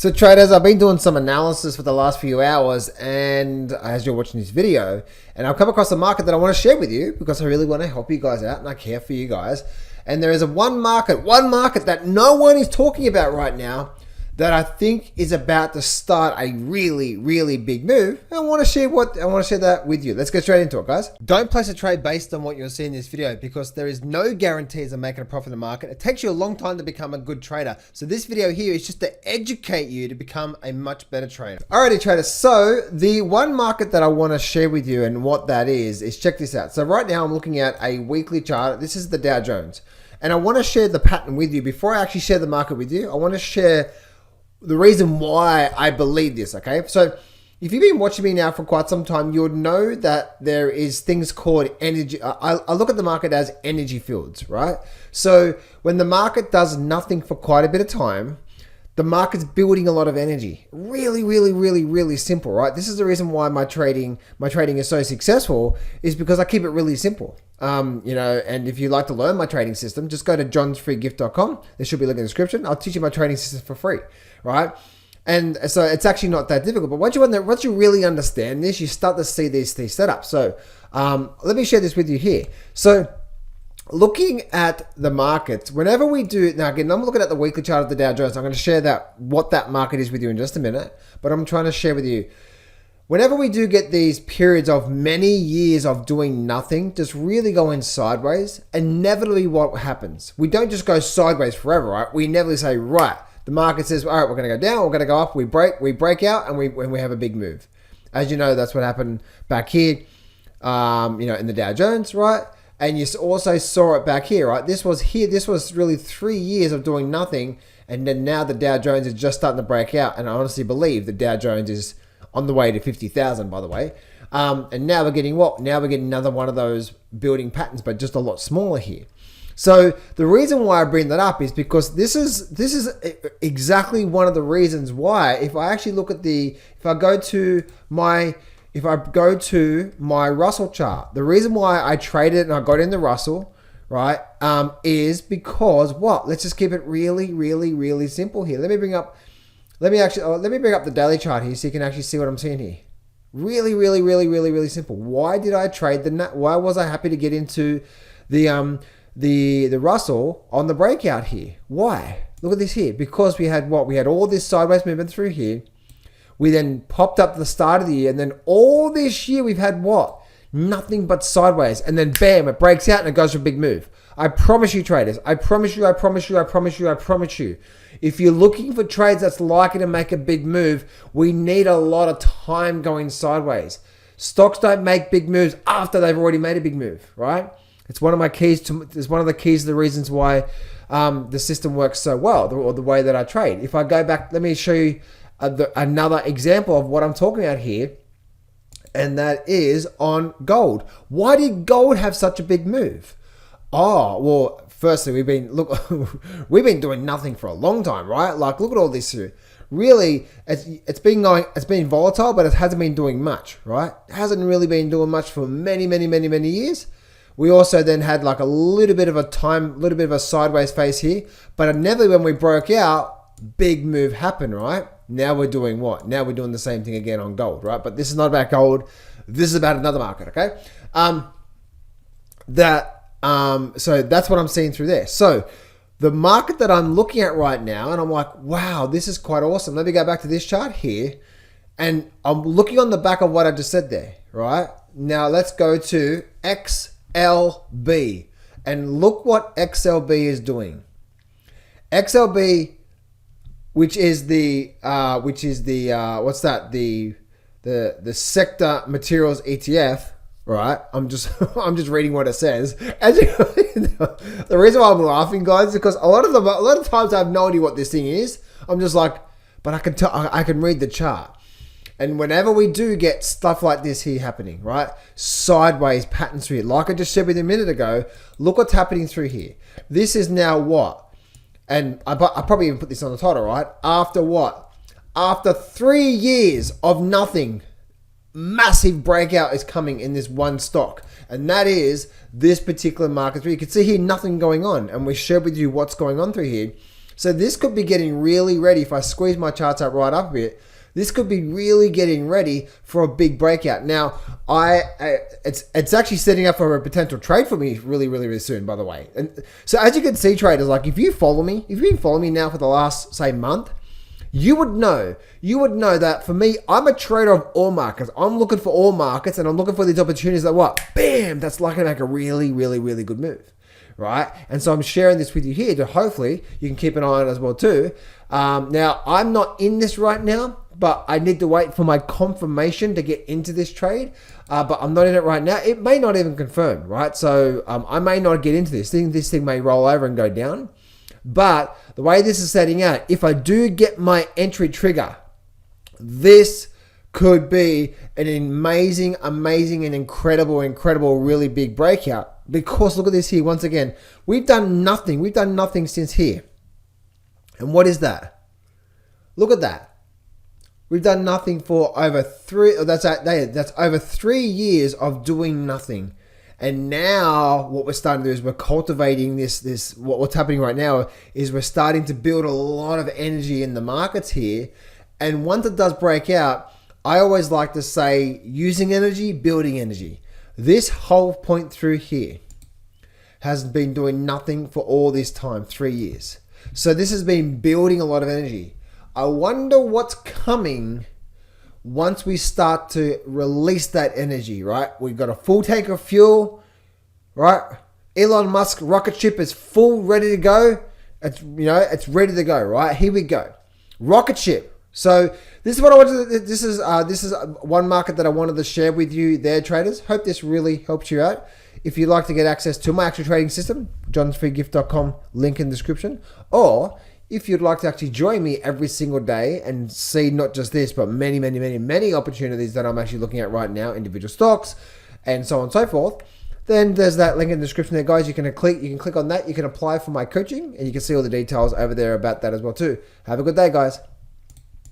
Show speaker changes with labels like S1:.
S1: So traders, I've been doing some analysis for the last few hours, and as you're watching this video, and I've come across a market that I want to share with you because I really want to help you guys out and I care for you guys. And there is one market that no one is talking about right now that I think is about to start a really, really big move. I want to share that with you. Let's get straight into it, guys. Don't place a trade based on what you're seeing in this video because there is no guarantees of making a profit in the market. It takes you a long time to become a good trader. So this video here is just to educate you to become a much better trader. Alrighty, traders. So the one market that I want to share with you and what that is check this out. So right now I'm looking at a weekly chart. This is the Dow Jones. And I want to share the pattern with you. Before I actually share the market with you, I want to share the reason why I believe this, okay? So if you've been watching me now for quite some time, you'll know that there is things called energy. I look at the market as energy fields, right? So when the market does nothing for quite a bit of time, the market's building a lot of energy. Really, really, really, really simple, right? This is the reason why my trading is so successful, is because I keep it really simple. And if you'd like to learn my trading system, just go to johnsfreegift.com. There should be a link in the description. I'll teach you my trading system for free, right? And so it's actually not that difficult. But once you really understand this, you start to see these setups. So let me share this with you here. So looking at the markets, whenever we do, now again, I'm looking at the weekly chart of the Dow Jones. I'm going to share what that market is with you in just a minute. But I'm trying to share with you, whenever we do get these periods of many years of doing nothing, just really going sideways, inevitably what happens? We don't just go sideways forever, right? We inevitably say, right, the market says, all right, we're going to go down, we're going to go up, we break out, and we have a big move. As you know, that's what happened back here, in the Dow Jones, right? And you also saw it back here, right? This was really 3 years of doing nothing, and then now the Dow Jones is just starting to break out, and I honestly believe the Dow Jones is on the way to 50,000, by the way. And now we're getting what? Now we're getting another one of those building patterns, but just a lot smaller here. So the reason why I bring that up is because this is exactly one of the reasons why, if I go to my Russell chart, the reason why I traded and I got in the Russell, right, is because what? Let's just keep it really, really, really simple here. Let me bring up the daily chart here so you can actually see what I'm seeing here. Really, really, really, really, really simple. Why did I trade why was I happy to get into the Russell on the breakout here? Why? Look at this here. Because we had what? We had all this sideways movement through here. We then popped up at the start of the year, and then all this year we've had what? Nothing but sideways. And then bam, it breaks out and it goes for a big move. I promise you, traders. I promise you. If you're looking for trades that's likely to make a big move, we need a lot of time going sideways. Stocks don't make big moves after they've already made a big move, right? It's one of the keys to the reasons why the system works so well, or the way that I trade. If I go back, let me show you another example of what I'm talking about here, and that is on gold. Why did gold have such a big move? Oh, well, firstly, we've been doing nothing for a long time, right? Like, look at all this here. Really, it's been volatile, but it hasn't been doing much, right? It hasn't really been doing much for many, many, many, many years. We also then had like a little bit of a sideways phase here, but inevitably when we broke out, big move happened, right? Now we're doing what? Now we're doing the same thing again on gold, right? But this is not about gold. This is about another market, okay? So that's what I'm seeing through there. So the market that I'm looking at right now, and I'm like, wow, this is quite awesome. Let me go back to this chart here, and I'm looking on the back of what I just said there, right? Now let's go to XLB, and look what XLB is doing. XLB, which is the sector materials ETF, right? I'm just reading what it says. The reason why I'm laughing, guys, is because a lot of times I have no idea what this thing is. I'm just like, but I can read the chart. And whenever we do get stuff like this here happening, right? Sideways patterns through here. Like I just said with you a minute ago, look what's happening through here. This is now what? And I probably even put this on the title, right? After what? After 3 years of nothing, massive breakout is coming in this one stock. And that is this particular market. You can see here nothing going on. And we shared with you what's going on through here. So this could be getting really ready. If I squeeze my charts out right up a bit, this could be really getting ready for a big breakout. Now, it's actually setting up for a potential trade for me really soon, by the way. And so as you can see, traders, like if you've been following me now for the last, say, month, you would know that for me, I'm a trader of all markets. I'm looking for all markets, and I'm looking for these opportunities that what? Bam! That's like to make a really good move, right? And so I'm sharing this with you here to hopefully you can keep an eye on it as well too. Now, I'm not in this right now, but I need to wait for my confirmation to get into this trade. But I'm not in it right now. It may not even confirm, right? So I may not get into this thing. This thing may roll over and go down. But the way this is setting out, if I do get my entry trigger, this could be an amazing and incredible, really big breakout. Because look at this here. Once again, we've done nothing. We've done nothing since here. And what is that? Look at that. We've done nothing for over that's over 3 years of doing nothing. And now what we're starting to do is we're cultivating this what's happening right now is we're starting to build a lot of energy in the markets here. And once it does break out, I always like to say using energy, building energy. This whole point through here has been doing nothing for all this time, 3 years. So this has been building a lot of energy. I wonder what's coming once we start to release that energy, right? We've got a full tank of fuel, right? Elon Musk rocket ship is full, ready to go. It's ready to go, right? Here we go. Rocket ship. So this is what I wanted to, this is one market that I wanted to share with you there, traders. Hope this really helps you out. If you'd like to get access to my actual trading system, johnsfreegift.com, link in the description. Or if you'd like to actually join me every single day and see not just this, but many opportunities that I'm actually looking at right now, individual stocks and so on and so forth, then there's that link in the description there, guys. You can click on that. You can apply for my coaching and you can see all the details over there about that as well too. Have a good day, guys.